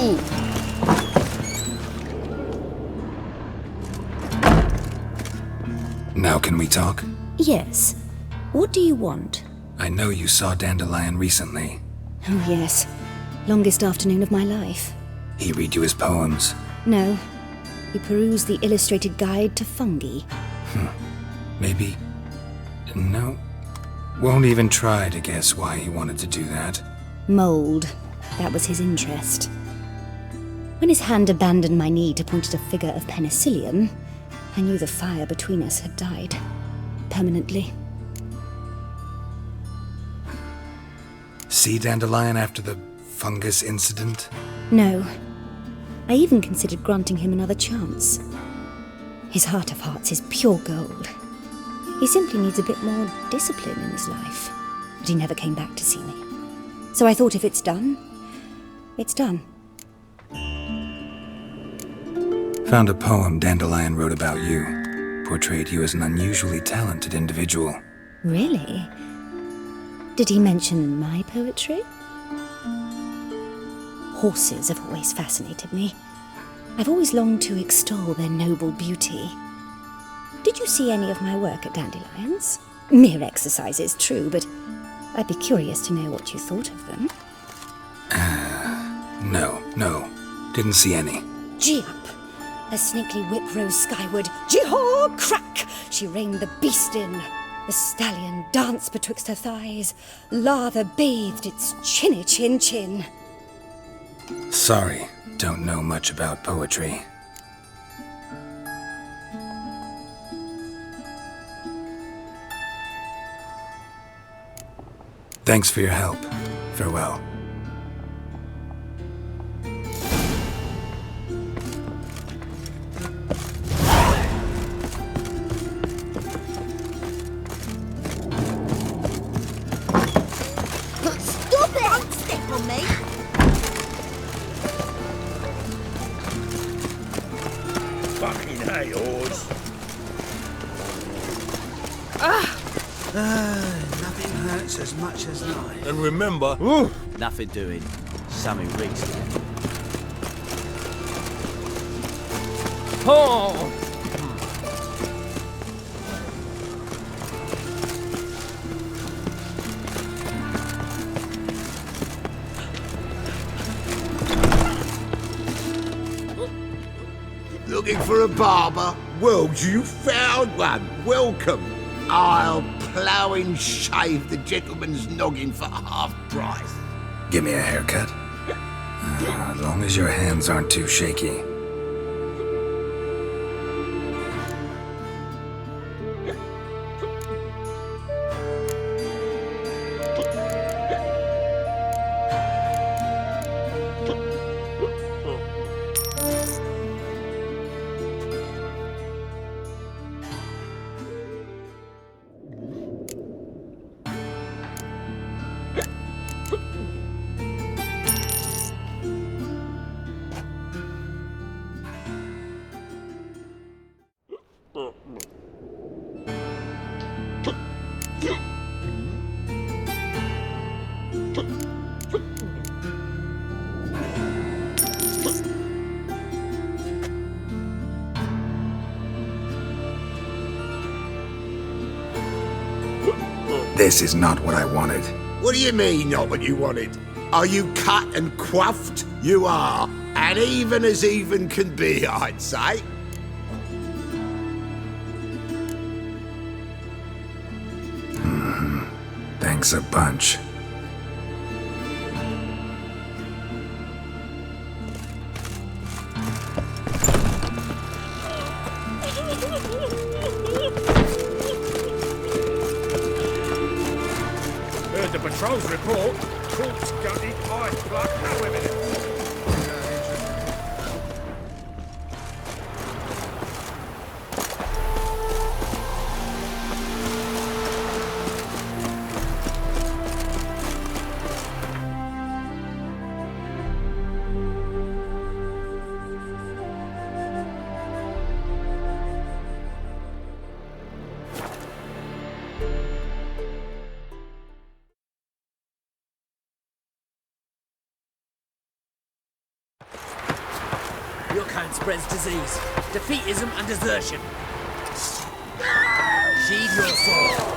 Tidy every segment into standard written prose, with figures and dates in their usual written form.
Ooh! Now can we talk? Yes. What do you want? I know you saw Dandelion recently. Oh, yes. Longest afternoon of my life. He read you his poems. No. We perused the illustrated guide to fungi. Maybe... No. Won't even try to guess why he wanted to do that. Mold. That was his interest. When his hand abandoned my knee to point at a figure of penicillium, I knew the fire between us had died. Permanently. See Dandelion after the fungus incident? No. I even considered granting him another chance. His heart of hearts is pure gold. He simply needs a bit more discipline in his life. But he never came back to see me. So I thought if it's done, it's done. Found a poem Dandelion wrote about you. Portrayed you as an unusually talented individual. Really? Did he mention my poetry? Horses have always fascinated me. I've always longed to extol their noble beauty. Did you see any of my work at Dandelion's? Mere exercises, true, but I'd be curious to know what you thought of them. No. Didn't see any. Gee up! A snakely whip rose skyward. Gee-haw! Crack! She reined the beast in. The stallion danced betwixt her thighs. Lather bathed its chinny chin. Sorry, don't know much about poetry. Thanks for your help. Farewell. Stop it! Don't step on me! Fucking hey, horse. Nothing hurts as much as life. And remember, Nothing doing. Something recently. oh, Looking for a barber? Well, you found one. Welcome. I'll plough and shave the gentleman's noggin for half price. Give me a haircut. As long as your hands aren't too shaky. This is not what I wanted. What do you mean, not what you wanted? Are you cut and quaffed? You are. And even as even can be, I'd say. Thanks a bunch. heard the patrol's report. Corpse gutted, eyes blood, no evidence. your kind spreads disease, defeatism and desertion. Sheathe your sword.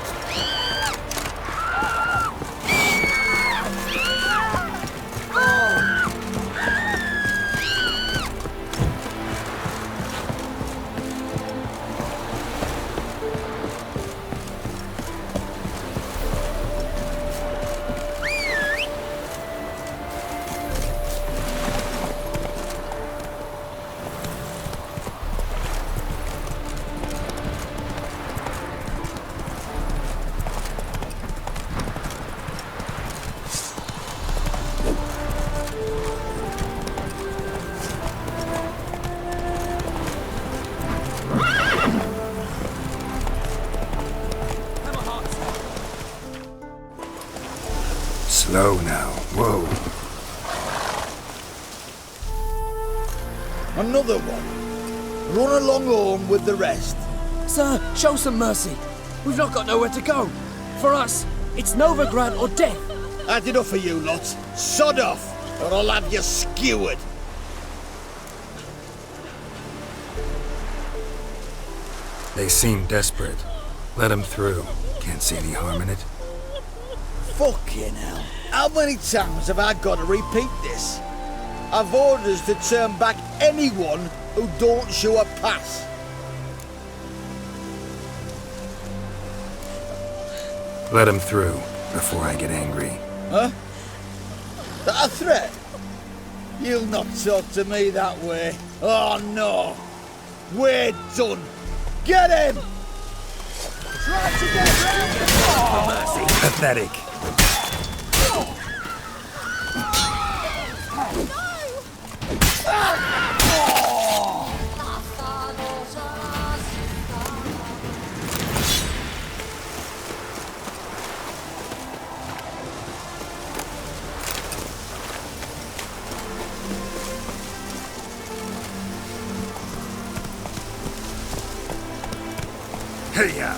Slow now. Whoa. Another one. Run along home with the rest. Sir, show some mercy. We've not got nowhere to go. For us, it's Novigrad or death. Had enough of you lots. Sod off, or I'll have you skewered. They seem desperate. Let them through. Can't see any harm in it. Fucking hell. How many times have I got to repeat this? I've orders to turn back anyone who don't show a pass. Let them through before I get angry. Huh? That a threat? You'll not talk to me that way. Oh no. We're done. Get him! Try to get round him! Oh. Pathetic. Hey-ya!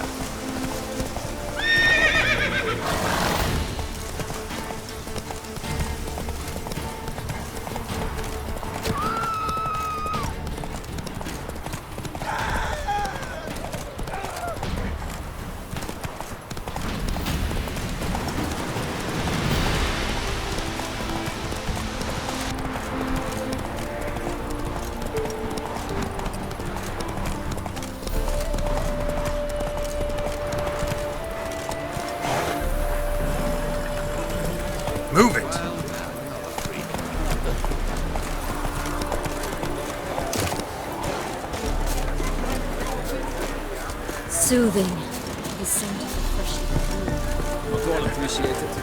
Move it! Soothing. The scent of fresh food. Not all appreciate it.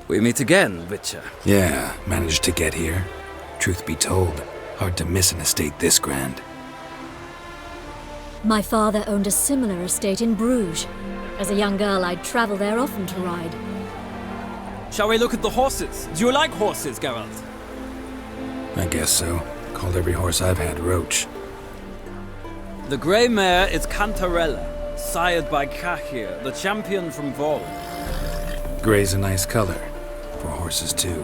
We meet again, Witcher. Yeah, managed to get here. Truth be told, hard to miss an estate this grand. My father owned a similar estate in Bruges. As a young girl, I'd travel there often to ride. Shall we look at the horses? Do you like horses, Geralt? I guess so. Called every horse I've had Roach. The grey mare is Cantarella, sired by Cahir, the champion from Vol. Grey's a nice color. For horses, too.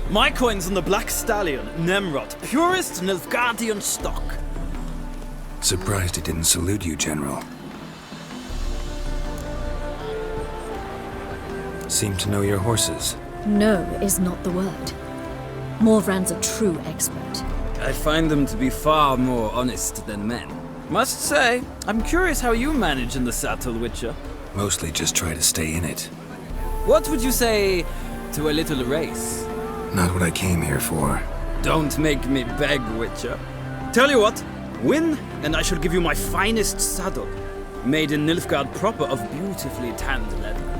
My coin's on the black stallion, Nemrod, purest Nilfgaardian stock. Surprised he didn't salute you, General. Seem to know your horses. No is not the word. Morvrand's a true expert. I find them to be far more honest than men. Must say, I'm curious how you manage in the saddle, Witcher. Mostly just try to stay in it. What would you say to a little race? Not what I came here for. Don't make me beg, Witcher. Tell you what, win, and I shall give you my finest saddle, made in Nilfgaard proper of beautifully tanned leather.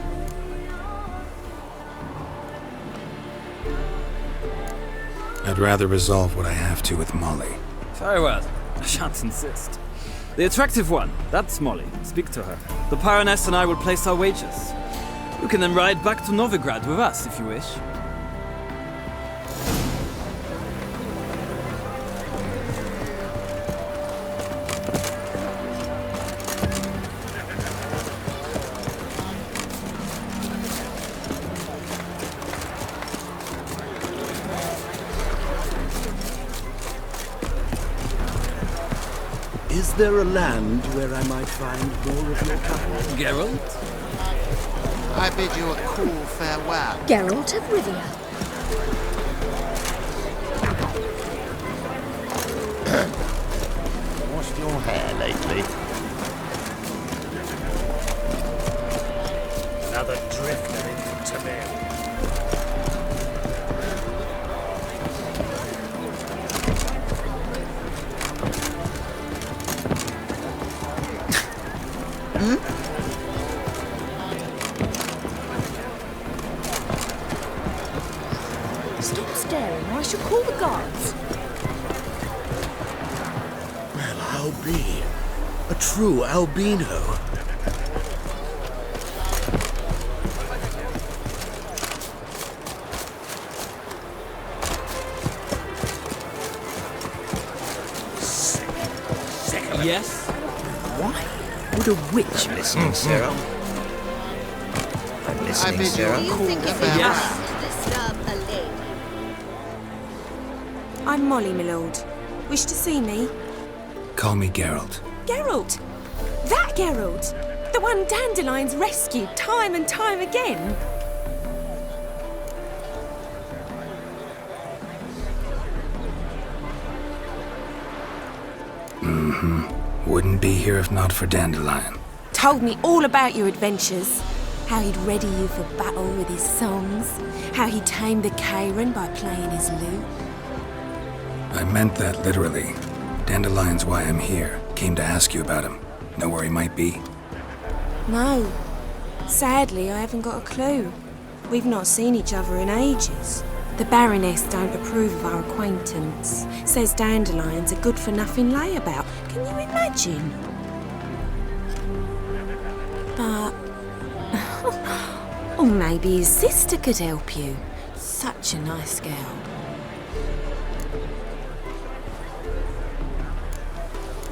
I'd rather resolve what I have to with Molly. Very well. I shan't insist. The attractive one, that's Molly. Speak to her. The Baroness and I will place our wagers. You can then ride back to Novigrad with us if you wish. Is there a land where I might find more of your kind? Geralt? I bid you a cool farewell. Geralt of Rivia. Washed your hair lately? Another drifter into Tamil. Stop staring or I shall call the guards. Well, I'll be a true albino. Yes? Why would a witch listen, Sarah? I'm I listening, bid you Sarah. a You cool think it farewell. Yes. to disturb a lady? I'm Molly, my lord. Wish to see me? Call me Geralt. Geralt! That Geralt! The one Dandelion's rescued time and time again! Wouldn't be here if not for Dandelion. Told me all about your adventures. How he'd ready you for battle with his songs. How he tamed the Karen by playing his lute. I meant that literally. Dandelion's why I'm here. Came to ask you about him. Know where he might be? No. Sadly, I haven't got a clue. We've not seen each other in ages. The Baroness don't approve of our acquaintance. Says Dandelion's a good-for-nothing layabout. Can you imagine? But... or maybe his sister could help you. Such a nice girl.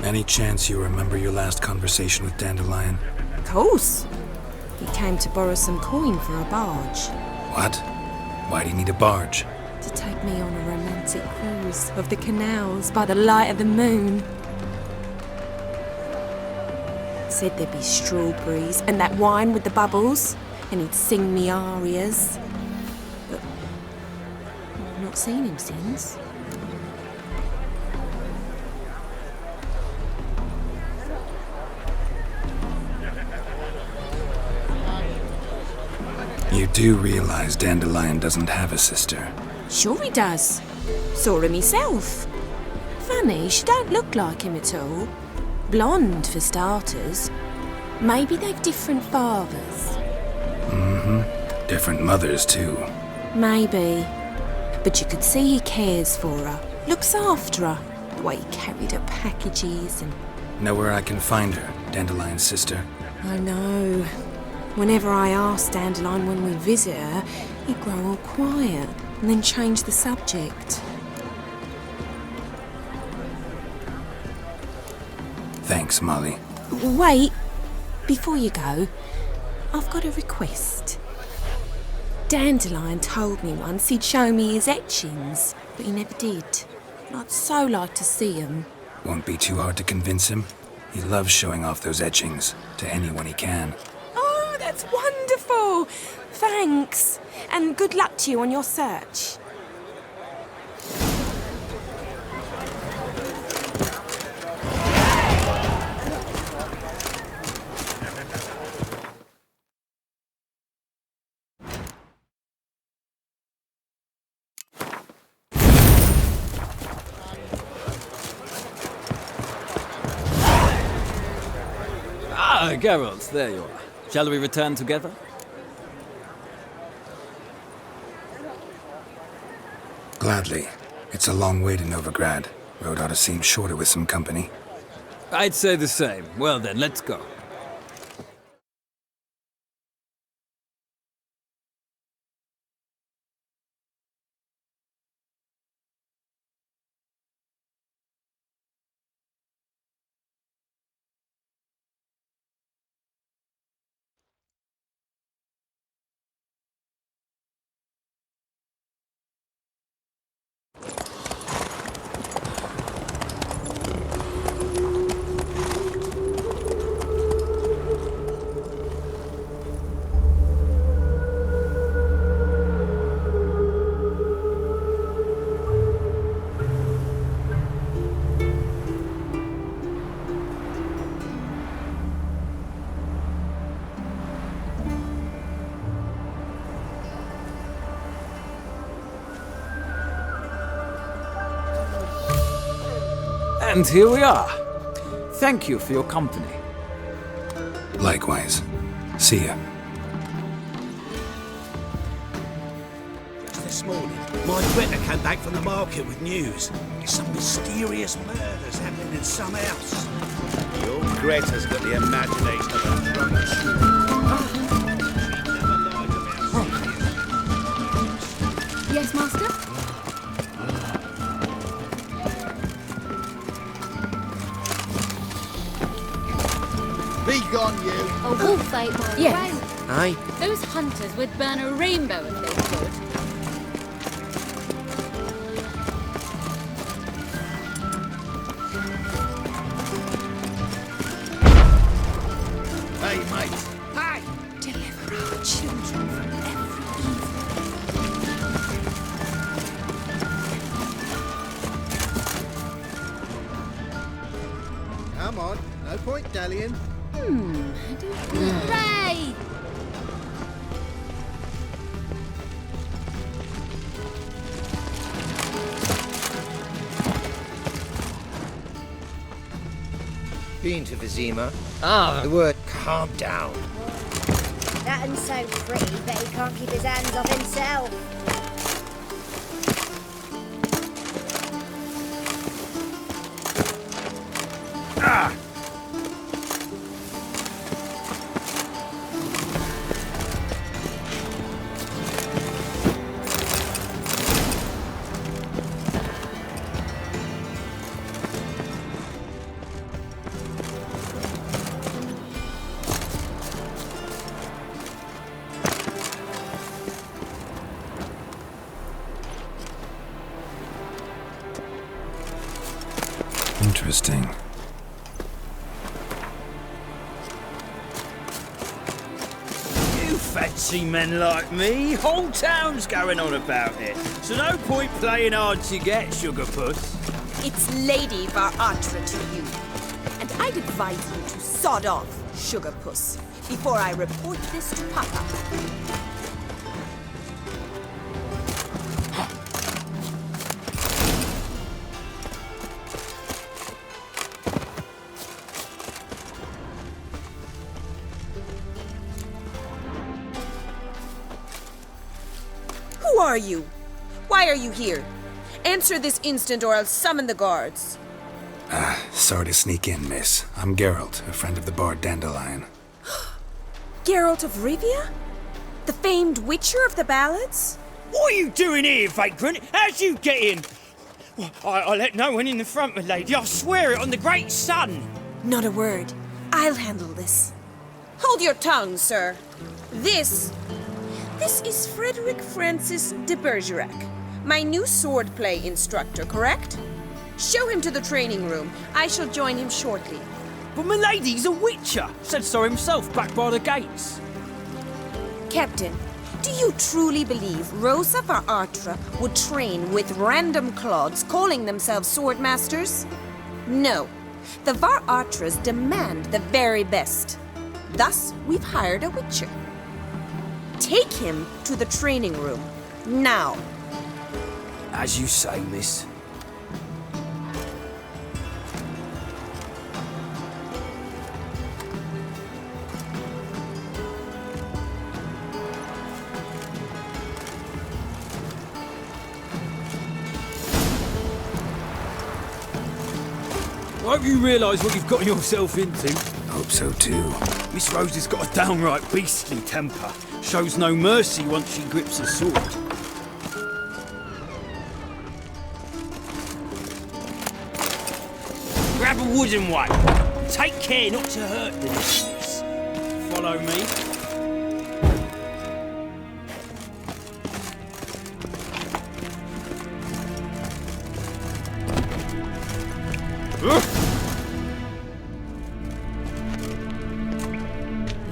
Any chance you remember your last conversation with Dandelion? Of course. He came to borrow some coin for a barge. What? Why do you need a barge? To take me on a romantic cruise of the canals by the light of the moon. Said there'd be strawberries and that wine with the bubbles, and he'd sing me arias. But I've not seen him since. You do realize Dandelion doesn't have a sister. Sure he does. Saw her myself. Funny, she don't look like him at all. Blonde, for starters. Maybe they've different fathers. Different mothers, too. Maybe. But you could see he cares for her. Looks after her. The way he carried her packages and... Know where I can find her, Dandelion's sister? I know. Whenever I ask Dandelion when we visit her, he'd grow all quiet and then change the subject. Thanks, Molly. Wait, before you go, I've got a request. Dandelion told me once he'd show me his etchings, but he never did. And I'd so like to see them. Won't be too hard to convince him. He loves showing off those etchings to anyone he can. Oh, that's wonderful! Thanks, and good luck to you on your search. Ah, Geralt, there you are. Shall we return together? Gladly. It's a long way to Novigrad. Road ought to seem shorter with some company. I'd say the same. Well then, let's go. And here we are. Thank you for your company. Likewise. See ya. Just this morning, my Greta came back from the market with news. There's some mysterious murders happening in some house. Your Greta's got the imagination of a drunken shrew. Yes, Master? Be gone, you! A wolf ate my Yes. friend. Aye? Those hunters would burn a rainbow if they could. Hey, mate! Hey! Deliver our children from every evil. Come on, no point dallying. Hooray! Been to Vizima? Ah, the word calm down. That one's so pretty, but he can't keep his hands off himself. Interesting. You fancy men like me? Whole town's going on about it. So no point playing hard to get, sugar puss. It's Lady Varatra to you. And I'd advise you to sod off, sugar puss, before I report this to Papa. Who are you? Why are you here? Answer this instant or I'll summon the guards. Sorry to sneak in, miss. I'm Geralt, a friend of the bard Dandelion. Geralt of Rivia? The famed witcher of the ballads? What are you doing here, vagrant? How'd you get in? Well, I let no one in the front, my lady. I swear it on the great sun. Not a word. I'll handle this. Hold your tongue, sir. This is Frederick Francis de Bergerac, my new swordplay instructor, correct? Show him to the training room. I shall join him shortly. But my lady's a witcher. Said so himself back by the gates. Captain, do you truly believe Rosa Varatra would train with random clods calling themselves swordmasters? No. The Varatras demand the very best. Thus, we've hired a witcher. Take him to the training room. Now. As you say, miss. I hope you realise what you've got yourself into. Hope so too. Miss Rose has got a downright beastly temper. Shows no mercy once she grips a sword. Grab a wooden one. Take care not to hurt the listeners. Follow me.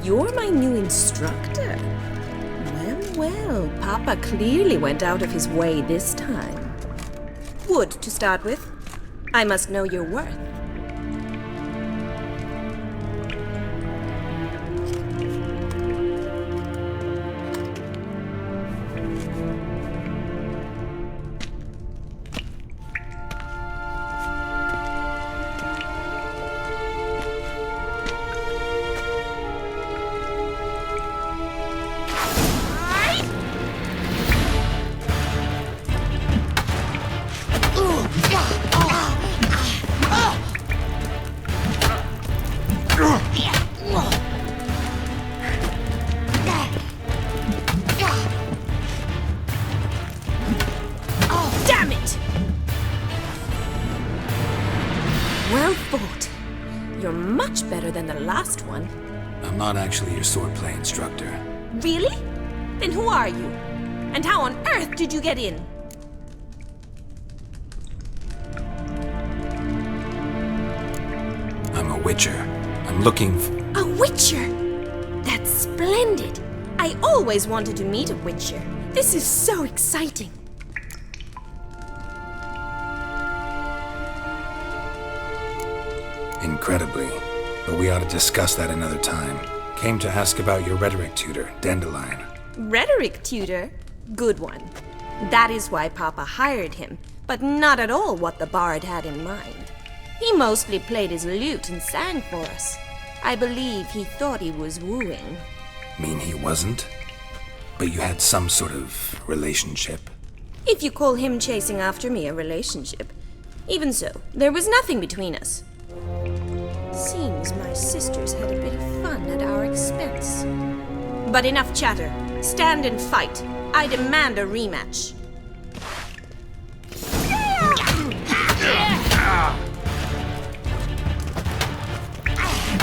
You're my new instructor? Well, Papa clearly went out of his way this time. Wood, to start with. I must know your worth. sport. You're much better than the last one. I'm not actually your swordplay instructor. Really? Then who are you? And how on earth did you get in? I'm a witcher. I'm looking for... A witcher? That's splendid. I always wanted to meet a witcher. This is so exciting. Incredibly. But we ought to discuss that another time. Came to ask about your rhetoric tutor, Dandelion. Rhetoric tutor? Good one. That is why Papa hired him, but not at all what the bard had in mind. He mostly played his lute and sang for us. I believe he thought he was wooing. Mean he wasn't? But you had some sort of relationship? If you call him chasing after me a relationship. Even so, there was nothing between us. Seems my sisters had a bit of fun at our expense. But enough chatter. Stand and fight. I demand a rematch.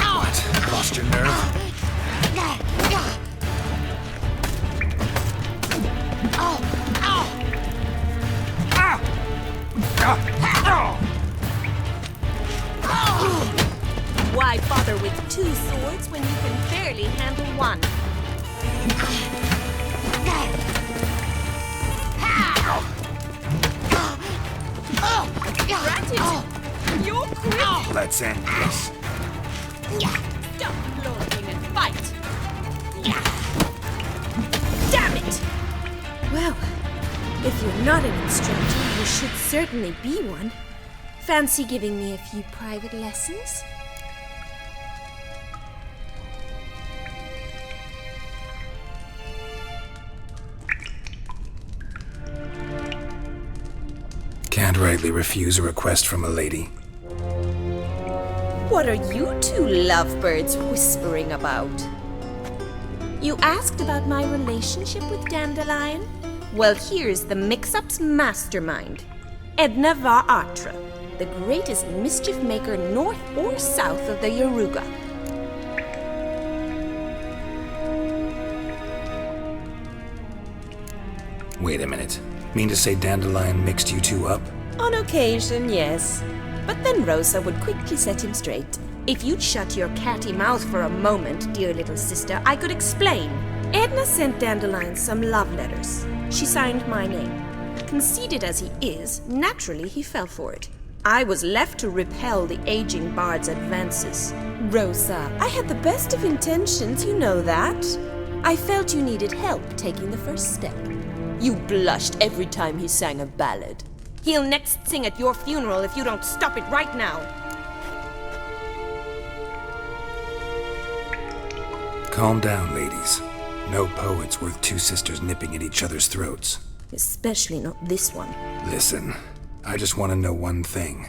What? Lost your nerve? Why bother with two swords when you can barely handle one? Granted, you're quick. Let's end this. Stop loitering and fight. Damn it! Well, if you're not an instructor, you should certainly be one. Fancy giving me a few private lessons? Can't rightly refuse a request from a lady. What are you two lovebirds whispering about? You asked about my relationship with Dandelion? Well, here's the mix-up's mastermind. Edna Va Atra, the greatest mischief maker north or south of the Yaruga. Wait a minute. Mean to say Dandelion mixed you two up? On occasion, yes. But then Rosa would quickly set him straight. If you'd shut your catty mouth for a moment, dear little sister, I could explain. Edna sent Dandelion some love letters. She signed my name. Conceited as he is, naturally he fell for it. I was left to repel the aging bard's advances. Rosa, I had the best of intentions, you know that. I felt you needed help taking the first step. You blushed every time he sang a ballad. He'll next sing at your funeral if you don't stop it right now. Calm down, ladies. No poet's worth two sisters nipping at each other's throats. Especially not this one. Listen, I just want to know one thing.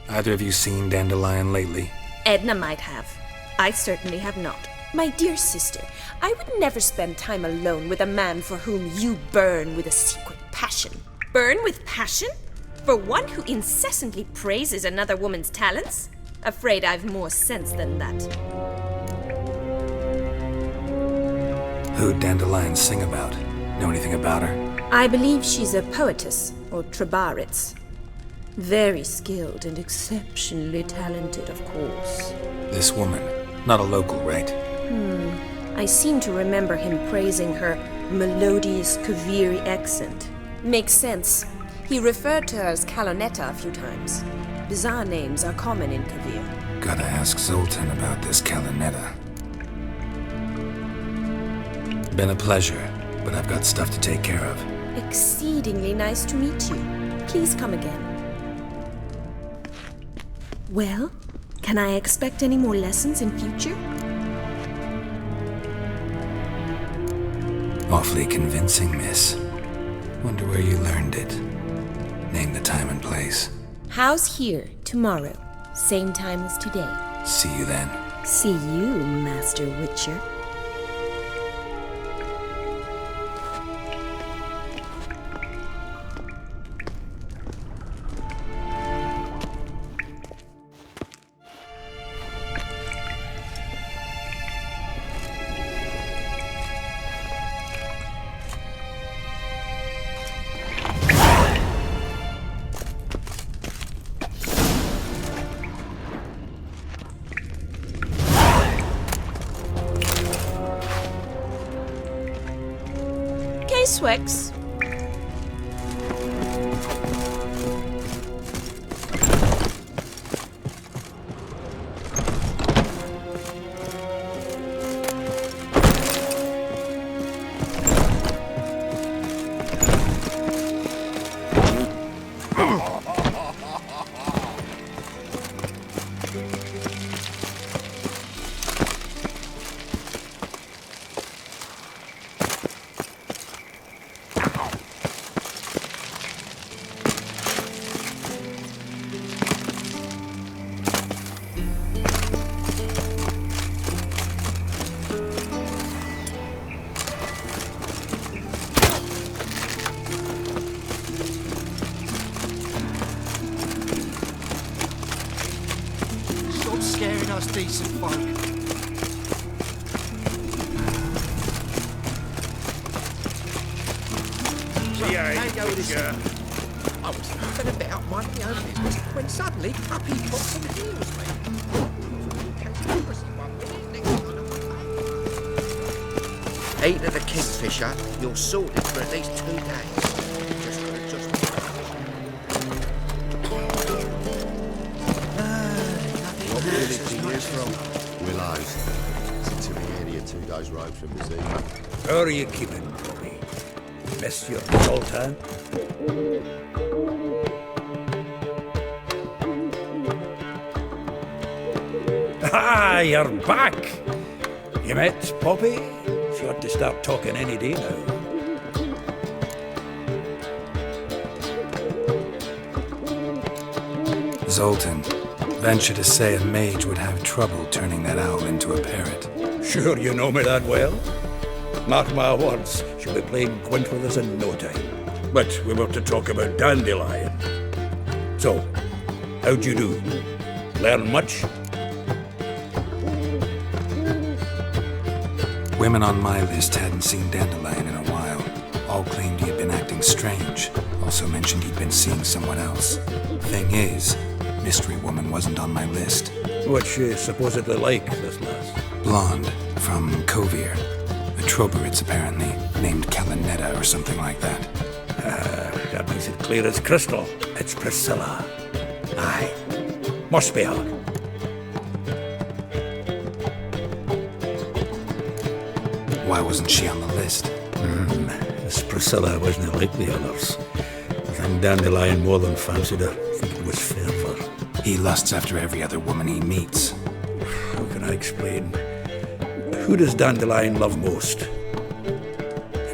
Either of you seen Dandelion lately? Edna might have. I certainly have not. My dear sister, I would never spend time alone with a man for whom you burn with a secret passion. Burn with passion? For one who incessantly praises another woman's talents? Afraid I've more sense than that. Who'd Dandelion sing about? Know anything about her? I believe she's a poetess, or trabaritz. Very skilled and exceptionally talented, of course. This woman, not a local, right? I seem to remember him praising her melodious Kaviri accent. Makes sense. He referred to her as Calonetta a few times. Bizarre names are common in Kavir. Gotta ask Zoltan about this Calonetta. Been a pleasure, but I've got stuff to take care of. Exceedingly nice to meet you. Please come again. Well, can I expect any more lessons in future? Awfully convincing, miss. Wonder where you learned it. Name the time and place. House here, tomorrow. Same time as today. See you then. See you, Master Witcher. Swex. Scaring us decent folk. I was having about minding my own business when suddenly Puppy pops and heals me. Eat of the kingfisher, you're sorted for at least 2 days. What village are you from? Willows. It's in the area 2 days' road from the sea. How are you keeping, Bobby? Missed your Sultan? Ah, you're back! You met Poppy? She ought to start talking any day now. Zoltan, venture to say a mage would have trouble turning that owl into a parrot. Sure you know me that well? Mark my words, she'll be playing Gwent with us in no time. But we were to talk about Dandelion. So, how'd you do? Learn much? Women on my list hadn't seen Dandelion in a while. All claimed he had been acting strange. Also mentioned he'd been seeing someone else. Thing is, Mystery Woman wasn't on my list. What's she supposedly like, this lass? Blonde, from Kovir. A Troberits, apparently, named Kalinetta or something like that. That makes it clear as crystal. It's Priscilla. Aye. Must be her. Why wasn't she on the list? This Priscilla wasn't like the others. I think Dandelion more than fancied her. I think it was fervour. He lusts after every other woman he meets. How can I explain? Who does Dandelion love most?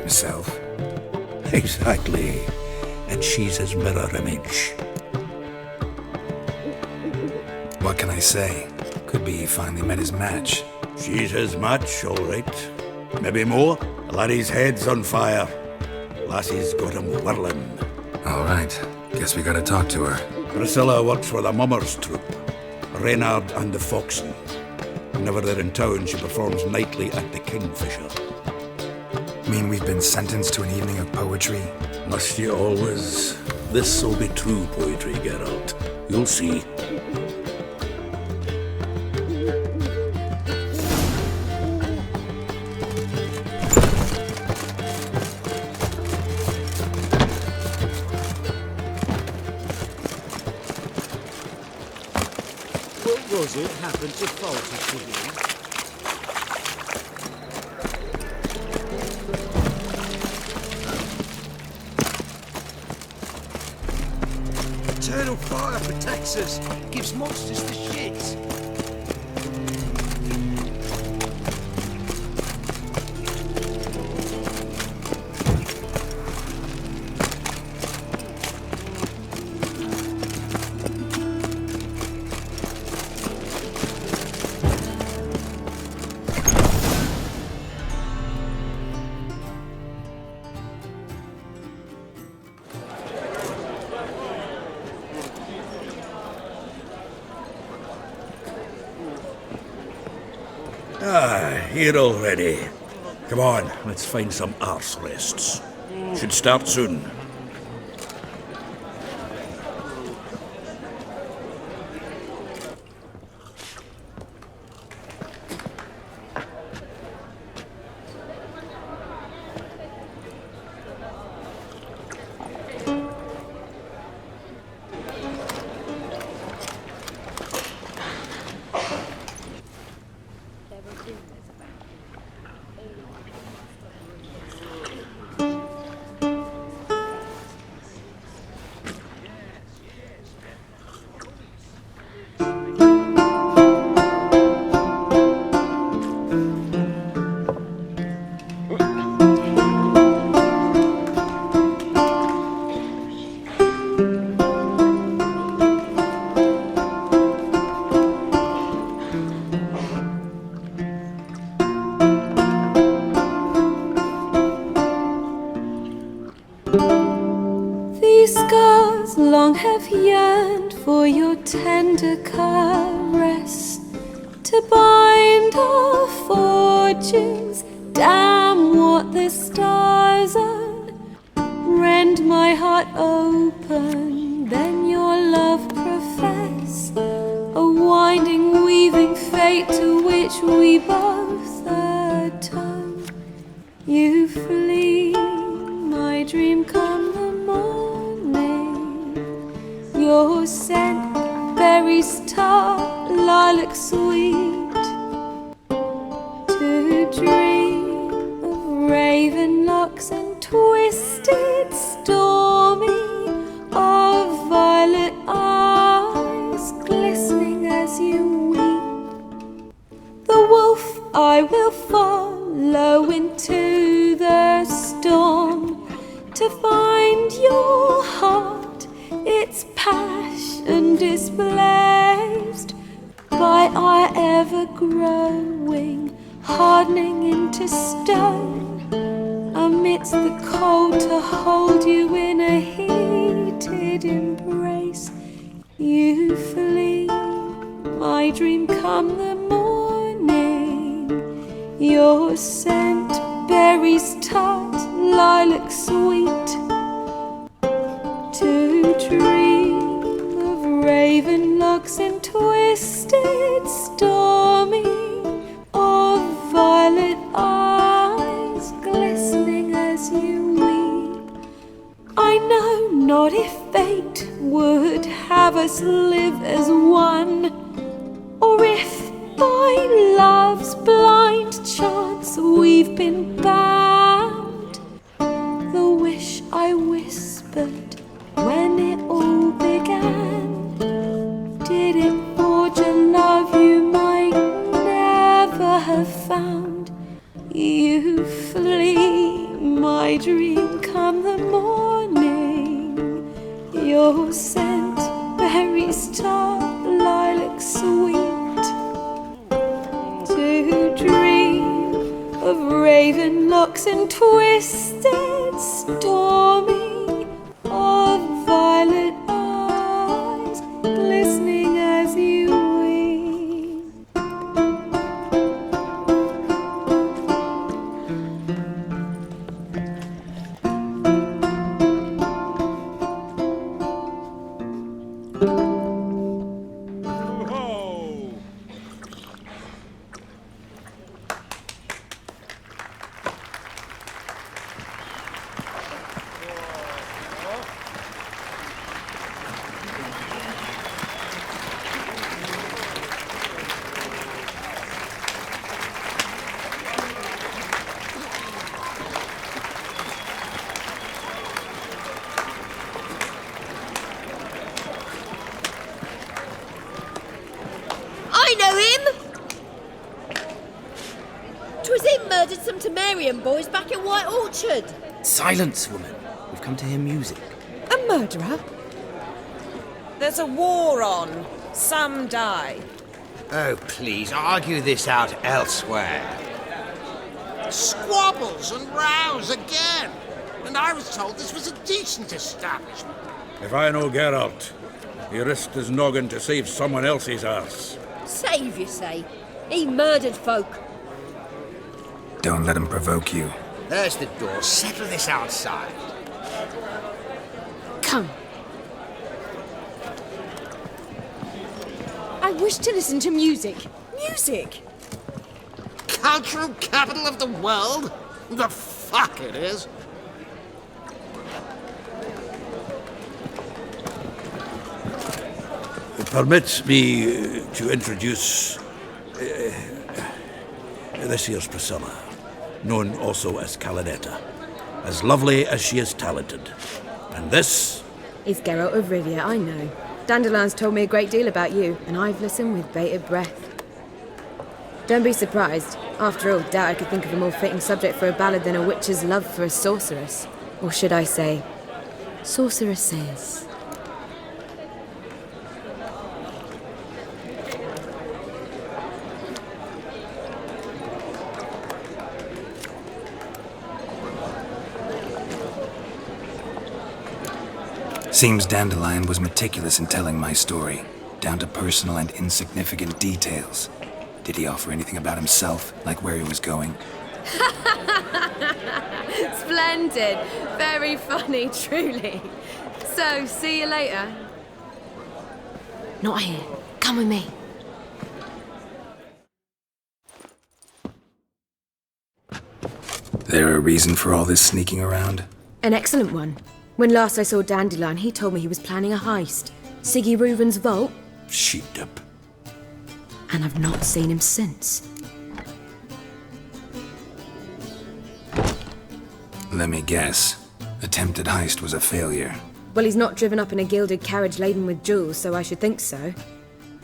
Himself. Exactly. And she's his mirror image. What can I say? Could be he finally met his match. She's his match, all right. Maybe more. The laddie's head's on fire. Lassie's got him whirling. All right. Guess we gotta talk to her. Priscilla works for the Mummers troupe. Reynard and the Foxen. Whenever they're in town, she performs nightly at the Kingfisher. Mean we've been sentenced to an evening of poetry? Must you always? This'll be true poetry, Geralt. You'll see. What was it happened to Faulty to you? Eternal fire protects us, gives monsters the shits. Here already. Come on, let's find some arse rests. Should start soon. scars long have yearned for your tender caress, to bind our fortunes. Damn what the stars are. Rend my heart open, then your love profess, a winding, weaving fate to which we both atone. You flee, my dream come the morning. Your scent, berries tart, lilac sweet. To dream of raven locks and twisted, stormy, of violet eyes glistening as you weep. The wolf I will follow into the storm, to find your heart, its passion displaced by our ever-growing, hardening into stone, amidst the cold to hold you in a heated embrace. You flee, my dream come the morning. Your scent, berries tart, lilac sweet. To dream of raven locks and twisted, stormy, of violet eyes glistening as you weep. I know not if fate would have us live as one, or if by love's blind chance we've been bound. The wish I whispered when it all began, did it forge a love you might never have found? You flee, my dream come the morning. Your scent, berries tart, lilac sweet. To dream of raven locks and twisted, stormy, of violet eyes glistening as you weep. I know him! 'Twas him murdered some Temerian boys back in White Orchard. Silence, woman. We've come to hear music. A murderer? There's a war on. Some die. Oh, please, argue this out elsewhere. Squabbles and rows again. And I was told this was a decent establishment. If I know Geralt, he risked his noggin to save someone else's arse. Save, you say? He murdered folk. Don't let him provoke you. There's the door. Settle this outside. Come. I wish to listen to music. Music! Cultural capital of the world? The fuck it is. Permit me to introduce this here's Priscilla, known also as Calinetta, as lovely as she is talented. And this is Geralt of Rivia, I know. Dandelion's told me a great deal about you, and I've listened with bated breath. Don't be surprised. After all, doubt I could think of a more fitting subject for a ballad than a witch's love for a sorceress. Or should I say, sorceresses. Seems Dandelion was meticulous in telling my story, down to personal and insignificant details. Did he offer anything about himself, like where he was going? Splendid. Very funny, truly. So, see you later. Not here. Come with me. There a reason for all this sneaking around? An excellent one. When last I saw Dandelion, he told me he was planning a heist. Siggy Reuven's vault. Sheeped up. And I've not seen him since. Let me guess. Attempted heist was a failure. Well, he's not driven up in a gilded carriage laden with jewels, so I should think so.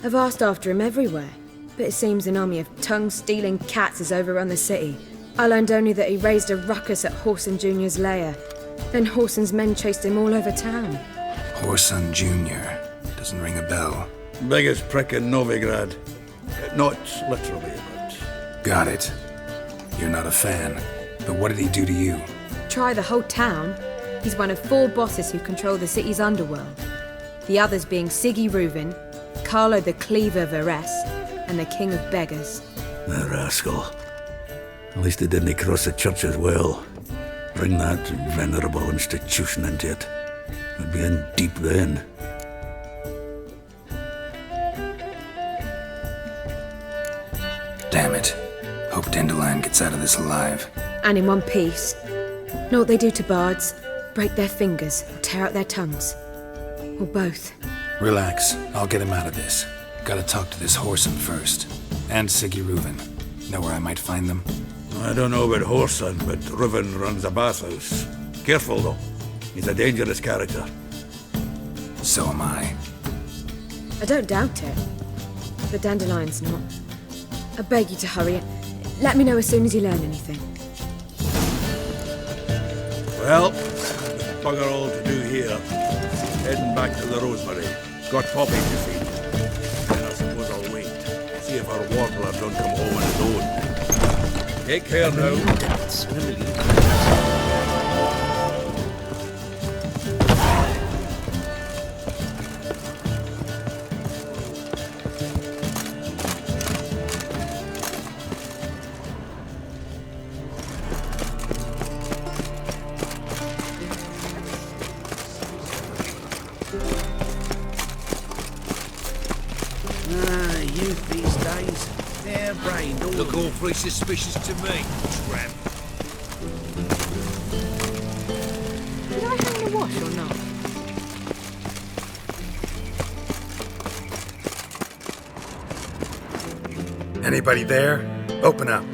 I've asked after him everywhere, but it seems an army of tongue-stealing cats has overrun the city. I learned only that he raised a ruckus at Whoreson Jr.'s lair. Then Whoreson's men chased him all over town. Whoreson Jr. Doesn't ring a bell. Biggest prick in Novigrad. Not literally, but... Got it. You're not a fan. But what did he do to you? Try the whole town. He's one of 4 bosses who control the city's underworld. The others being Siggy Reuven, Carlo the Cleaver Varese, and the King of Beggars. The rascal. At least he didn't cross the church as well. Bring that venerable institution into it. We'd be in deep then. Damn it. Hope Dandelion gets out of this alive. And in one piece. Know what they do to bards? Break their fingers or tear out their tongues. Or both. Relax. I'll get him out of this. Gotta talk to this Whoreson first. And Siggy Reuven. Know where I might find them? I don't know about Whoreson, but Reuven runs a bathhouse. Careful, though. He's a dangerous character. So am I. I don't doubt it. But Dandelion's not. I beg you to hurry. Let me know as soon as you learn anything. Well, bugger all to do here. Heading back to the Rosemary. Got Poppy to feed. And I suppose I'll wait. See if our warbler don't come home on his own. Take care now. Youth these days, they're brained. Look awfully suspicious to me, tramp. Did I hang the wash or not? Anybody there? Open up.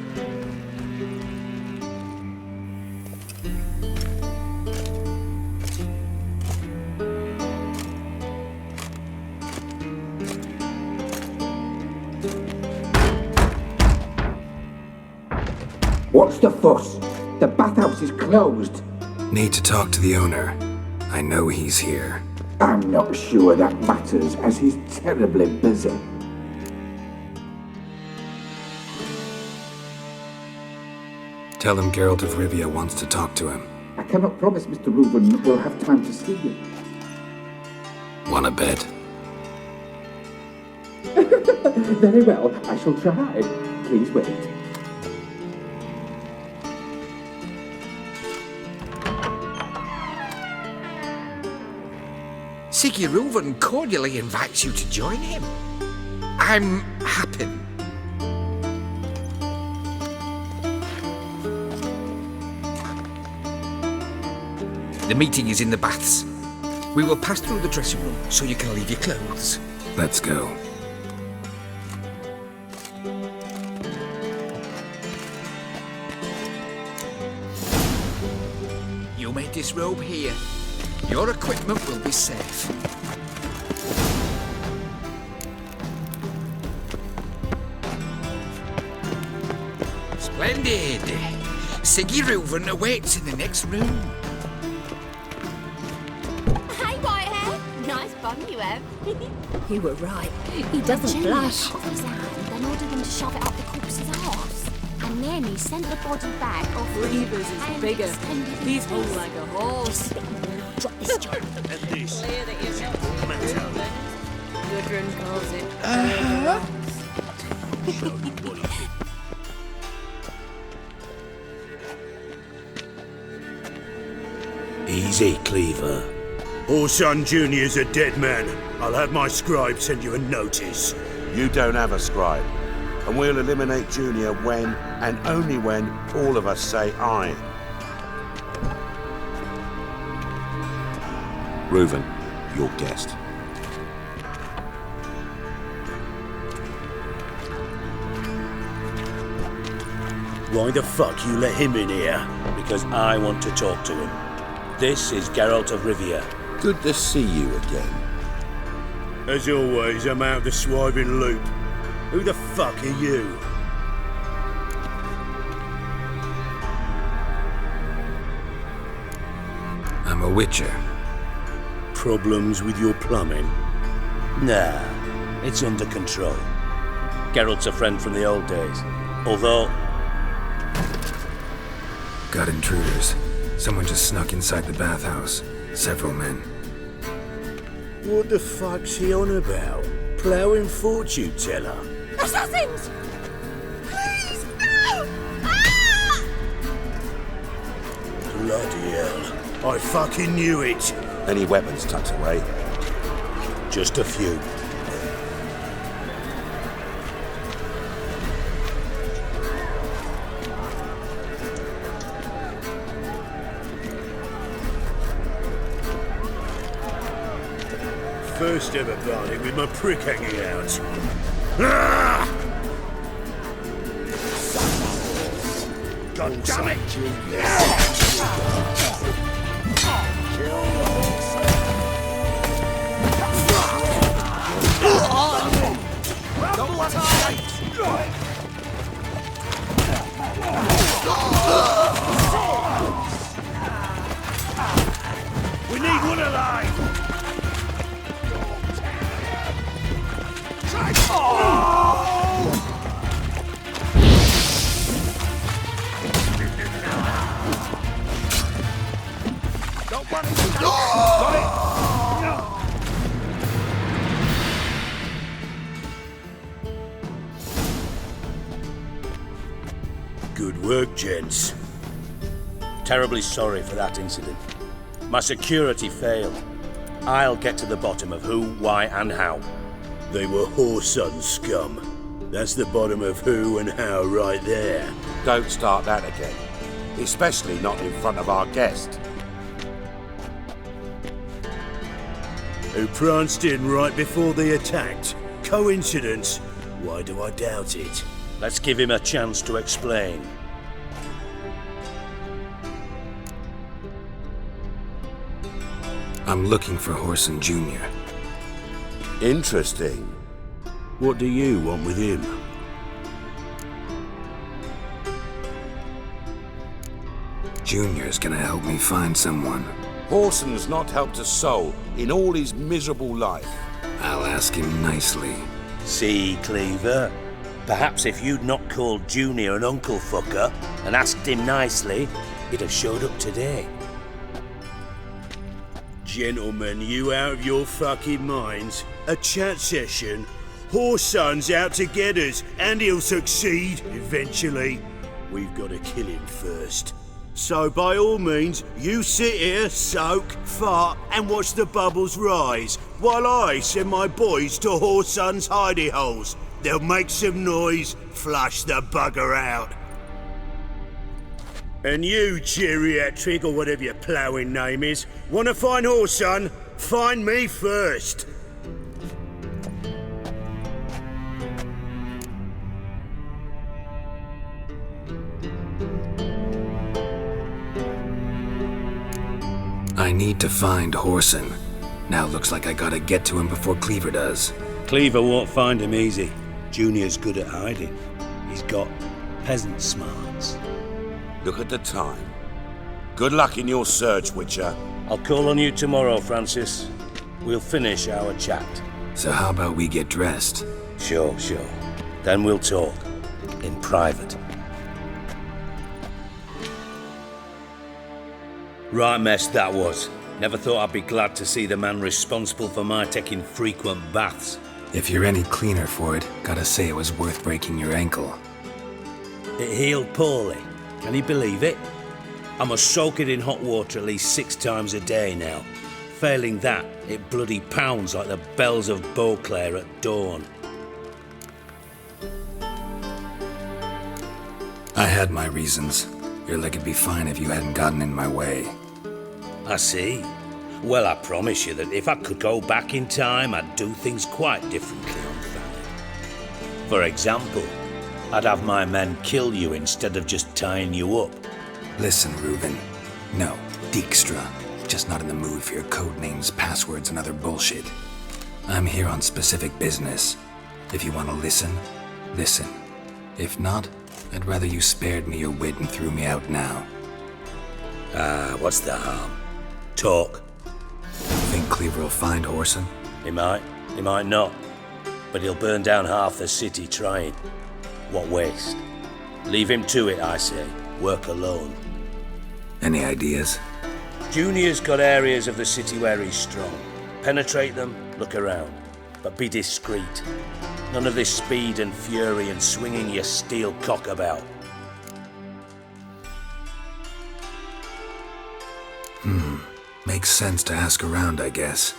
What's the fuss? The bathhouse is closed. Need to talk to the owner. I know he's here. I'm not sure that matters, as he's terribly busy. Tell him Geralt of Rivia wants to talk to him. I cannot promise Mr. Reuven will have time to see you. Wanna bet? Very well, I shall try. Please wait. Siggy Reuven cordially invites you to join him. I'm happy. The meeting is in the baths. We will pass through the dressing room so you can leave your clothes. Let's go. You may disrobe here. Your equipment will be safe. Splendid! Siggy Reuven awaits in the next room. Hey, Whitehair. Nice bum you have. You were right. He doesn't blush. Cut his hand, then ordered him to shove it up the corpse's arse. And then he sent the body back off. Reavers is bigger. He's whole like a horse. Drop this job. And this Clear that you're is not matter. Gudrun calls it Show you what it is. Easy, Cleaver. Orson Jr.'s a dead man. I'll have my scribe send you a notice. You don't have a scribe, and we'll eliminate Junior when, and only when, all of us say aye. Reuven, your guest. Why the fuck you let him in here? Because I want to talk to him. This is Geralt of Rivia. Good to see you again. As always, I'm out the swiving loop. Who the fuck are you? I'm a witcher. Problems with your plumbing? Nah, it's under control. Geralt's a friend from the old days. Although... Got intruders. Someone just snuck inside the bathhouse. Several men. What the fuck's he on about? Ploughing fortune teller? Assassins! Please, no! Ah! Bloody hell. I fucking knew it. Any weapons tucked away? Just a few. First ever party with my prick hanging out. Ah! God damn it! We need one alive! Good work, gents. Terribly sorry for that incident. My security failed. I'll get to the bottom of who, why, and how. They were whoreson scum. That's the bottom of who and how right there. Don't start that again. Especially not in front of our guest. Who pranced in right before they attacked. Coincidence? Why do I doubt it? Let's give him a chance to explain. I'm looking for Whoreson Jr. Interesting. What do you want with him? Junior's gonna help me find someone. Whoreson's not helped a soul in all his miserable life. I'll ask him nicely. See, Cleaver? Perhaps if you'd not called Junior an uncle fucker and asked him nicely, he'd have showed up today. Gentlemen, you out of your fucking minds? A chat session? Whoreson's out to get us, and he'll succeed eventually. We've got to kill him first. So by all means, you sit here, soak, fart, and watch the bubbles rise, while I send my boys to Whoreson's hidey holes. They'll make some noise, flush the bugger out. And you, geriatric, or whatever your ploughing name is, want to find Whoreson? Find me first. I need to find Whoreson. Now looks like I gotta get to him before Cleaver does. Cleaver won't find him easy. Junior's good at hiding. He's got peasant smarts. Look at the time. Good luck in your search, Witcher. I'll call on you tomorrow, Francis. We'll finish our chat. So how about we get dressed? Sure. Then we'll talk. In private. Right mess that was. Never thought I'd be glad to see the man responsible for my taking frequent baths. If you're any cleaner for it, gotta say it was worth breaking your ankle. It healed poorly. Can you believe it? I must soak it in hot water at least 6 times a day now. Failing that, it bloody pounds like the bells of Beauclair at dawn. I had my reasons. Your leg would be fine if you hadn't gotten in my way. I see. Well, I promise you that if I could go back in time, I'd do things quite differently on Fanny. For example, I'd have my men kill you instead of just tying you up. Listen, Reuben. No, Dijkstra. Just not in the mood for your code names, passwords, and other bullshit. I'm here on specific business. If you want to listen, listen. If not, I'd rather you spared me your wit and threw me out now. What's the harm? Talk. Think Cleaver will find Whoreson? He might not. But he'll burn down half the city trying. What waste? Leave him to it, I say. Work alone. Any ideas? Junior's got areas of the city where he's strong. Penetrate them, look around. But be discreet. None of this speed and fury and swinging your steel cock about. Makes sense to ask around, I guess.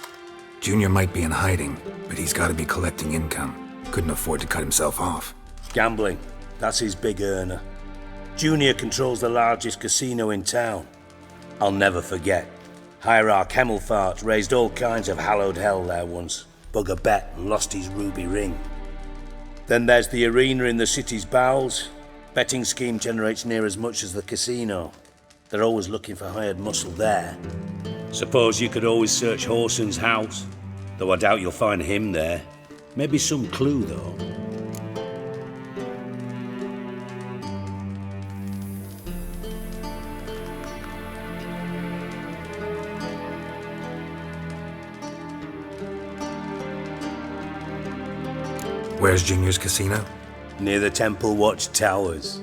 Junior might be in hiding, but he's got to be collecting income. Couldn't afford to cut himself off. Gambling. That's his big earner. Junior controls the largest casino in town. I'll never forget. Hierarch Hemmelfart raised all kinds of hallowed hell there once. Bug a bet and lost his ruby ring. Then there's the arena in the city's bowels. Betting scheme generates near as much as the casino. They're always looking for hired muscle there. Suppose you could always search Whoreson's house, though I doubt you'll find him there. Maybe some clue, though. Where's Junior's casino? Near the Temple Watch Towers.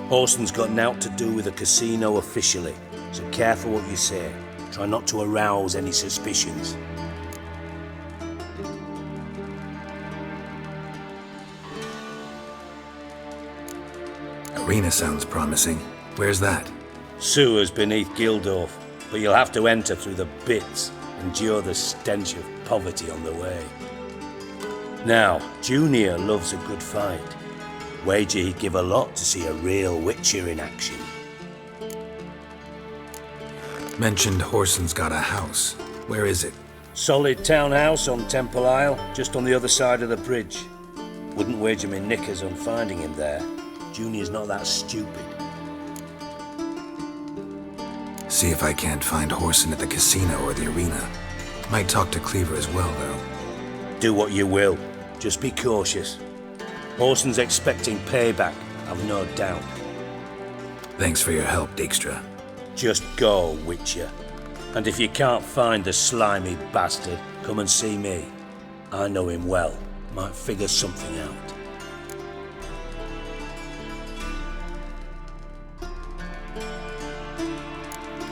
Whoreson's got nought to do with the casino officially, so careful what you say. Try not to arouse any suspicions. Arena sounds promising. Where's that? Sewers beneath Gildorf, but you'll have to enter through the bits, endure the stench of poverty on the way. Now, Junior loves a good fight. Wager he'd give a lot to see a real Witcher in action. Mentioned Whoreson's got a house. Where is it? Solid townhouse on Temple Isle, just on the other side of the bridge. Wouldn't wager me knickers on finding him there. Junior's not that stupid. See if I can't find Whoreson at the casino or the arena. Might talk to Cleaver as well, though. Do what you will. Just be cautious. Whoreson's expecting payback, I've no doubt. Thanks for your help, Dijkstra. Just go, Witcher. And if you can't find the slimy bastard, come and see me. I know him well. Might figure something out.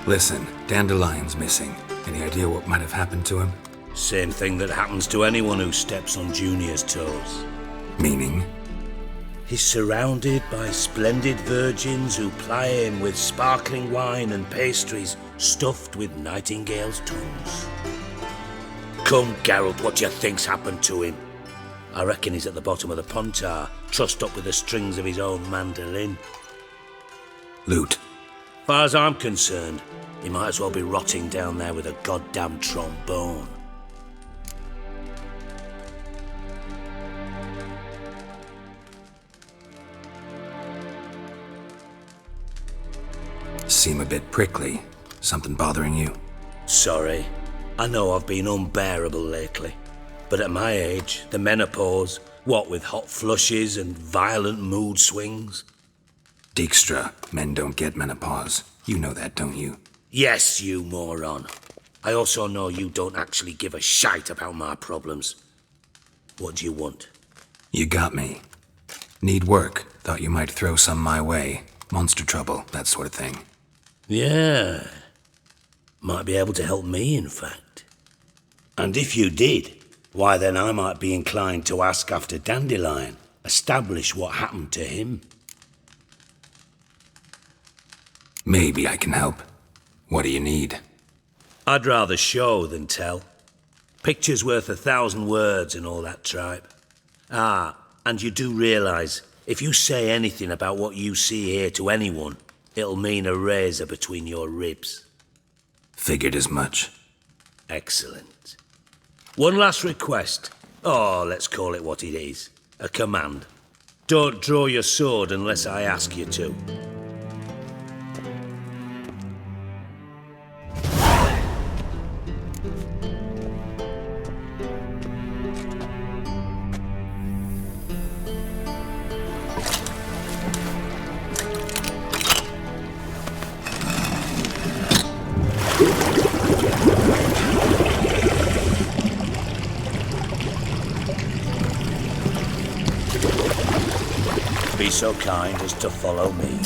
Listen, Dandelion's missing. Any idea what might have happened to him? Same thing that happens to anyone who steps on Junior's toes. Meaning? He's surrounded by splendid virgins who ply him with sparkling wine and pastries stuffed with nightingales' tongues. Come, Geralt, what do you think's happened to him? I reckon he's at the bottom of the Pontar, trussed up with the strings of his own mandolin. Loot. Far as I'm concerned, he might as well be rotting down there with a goddamn trombone. Seem a bit prickly. Something bothering you? Sorry. I know I've been unbearable lately. But at my age, the menopause, what with hot flushes and violent mood swings? Dijkstra, men don't get menopause. You know that, don't you? Yes, you moron. I also know you don't actually give a shite about my problems. What do you want? You got me. Need work. Thought you might throw some my way. Monster trouble, that sort of thing. Yeah. Might be able to help me, in fact. And if you did, why then I might be inclined to ask after Dandelion, establish what happened to him. Maybe I can help. What do you need? I'd rather show than tell. Picture's worth 1,000 words and all that tripe. Ah, and you do realise, if you say anything about what you see here to anyone, it'll mean a razor between your ribs. Figured as much. Excellent. One last request. Oh, let's call it what it is. A command. Don't draw your sword unless I ask you to. Be so kind as to follow me.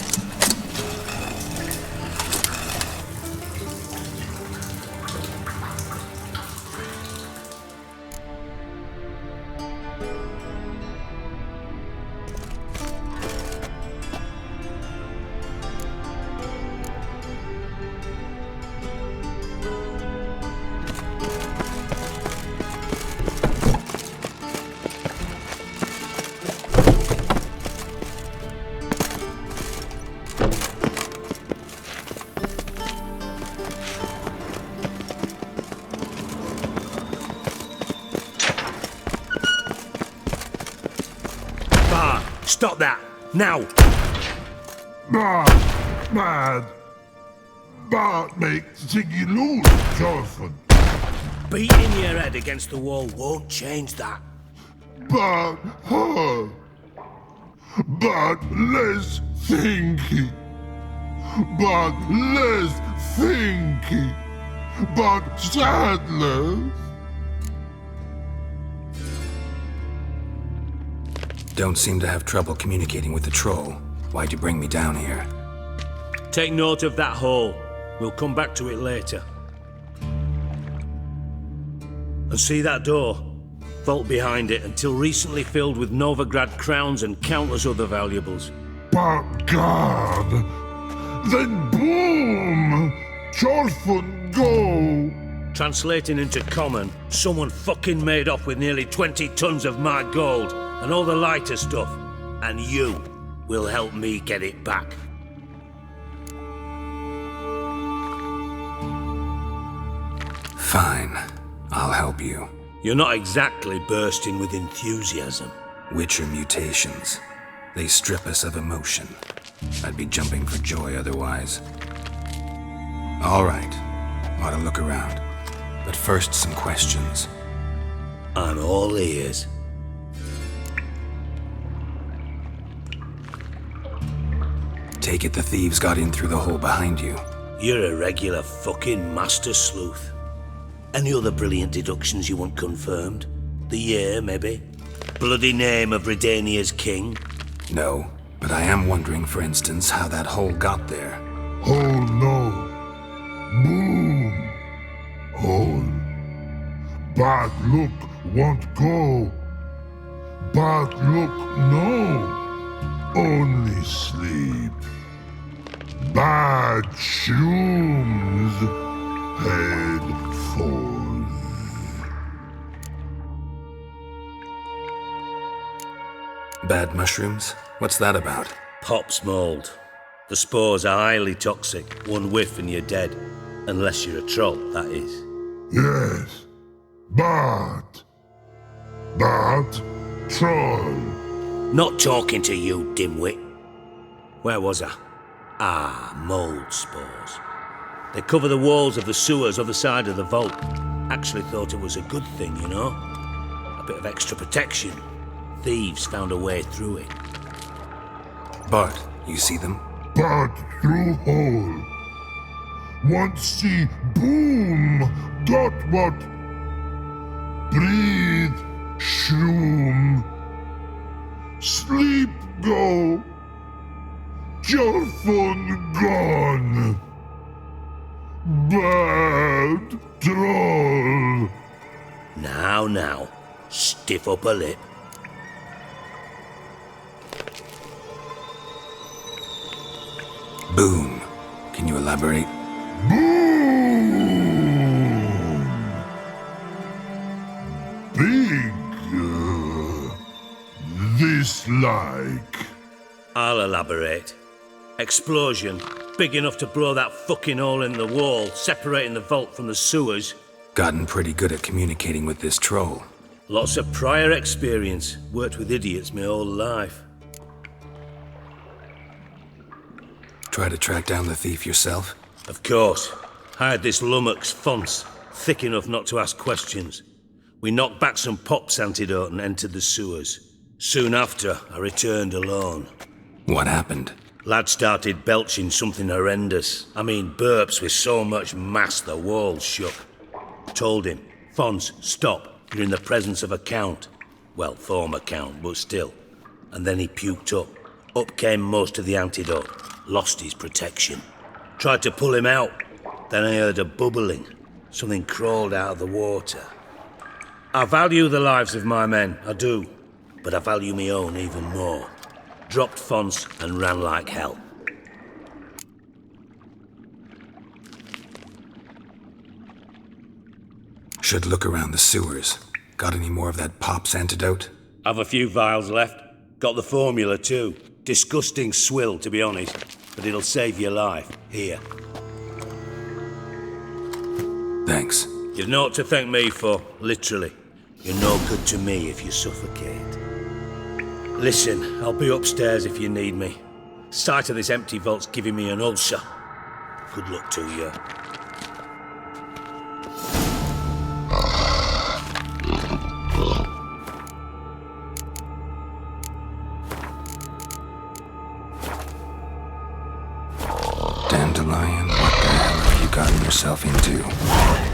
Stop that! Now! Mad! That makes Ziggy lose, Jonathan. Beating your head against the wall won't change that. But her. But less thinky. But less thinky. But sadness. Don't seem to have trouble communicating with the troll. Why'd you bring me down here? Take note of that hole. We'll come back to it later. And see that door? Vault behind it, until recently filled with Novigrad crowns and countless other valuables. But God! Then boom! Chorfun go! Translating into common, someone fucking made off with nearly 20 tons of my gold. And all the lighter stuff, and you will help me get it back. Fine, I'll help you. You're not exactly bursting with enthusiasm. Witcher mutations. They strip us of emotion. I'd be jumping for joy otherwise. All right, ought to look around. But first, some questions. I'm all ears. Take it the thieves got in through the hole behind you. You're a regular fucking master sleuth. Any other brilliant deductions you want confirmed? The year, maybe? Bloody name of Redania's king? No, but I am wondering, for instance, how that hole got there. Hole no. Boom. Hole. Bad look won't go. Bad look no. Only sleep. Bad shoes. Head falls. Bad mushrooms? What's that about? Pop's mold. The spores are highly toxic. One whiff and you're dead. Unless you're a troll, that is. Yes. Bad. Bad troll. Not talking to you, dimwit. Where was I? Ah, mold spores. They cover the walls of the sewers other side of the vault. Actually thought it was a good thing, you know? A bit of extra protection. Thieves found a way through it. Bart, you see them? Bart through hole. Want see boom. Got what? Breathe. Shroom. Sleep go. Your phone gone. Bad. Now, stiff upper lip. Boom. Can you elaborate? Big. This like. I'll elaborate. Explosion, big enough to blow that fucking hole in the wall, separating the vault from the sewers. Gotten pretty good at communicating with this troll. Lots of prior experience. Worked with idiots my whole life. Try to track down the thief yourself? Of course. Hired this lummox, Fonce, thick enough not to ask questions. We knocked back some Pop's antidote and entered the sewers. Soon after, I returned alone. What happened? Lad started belching something horrendous. I mean, burps with so much mass the walls shook. Told him, Fonce, stop. You're in the presence of a count. Well, former count, but still. And then he puked up. Up came most of the antidote. Lost his protection. Tried to pull him out. Then I heard a bubbling. Something crawled out of the water. I value the lives of my men, I do. But I value my own even more. Dropped Fonce and ran like hell. Should look around the sewers. Got any more of that Pop's antidote? I've a few vials left. Got the formula too. Disgusting swill, to be honest. But it'll save your life. Here. Thanks. You've naught to thank me for, literally. You're no good to me if you suffocate. Listen, I'll be upstairs if you need me. Sight of this empty vault's giving me an ulcer. Good luck to you. Dandelion, what the hell have you gotten yourself into?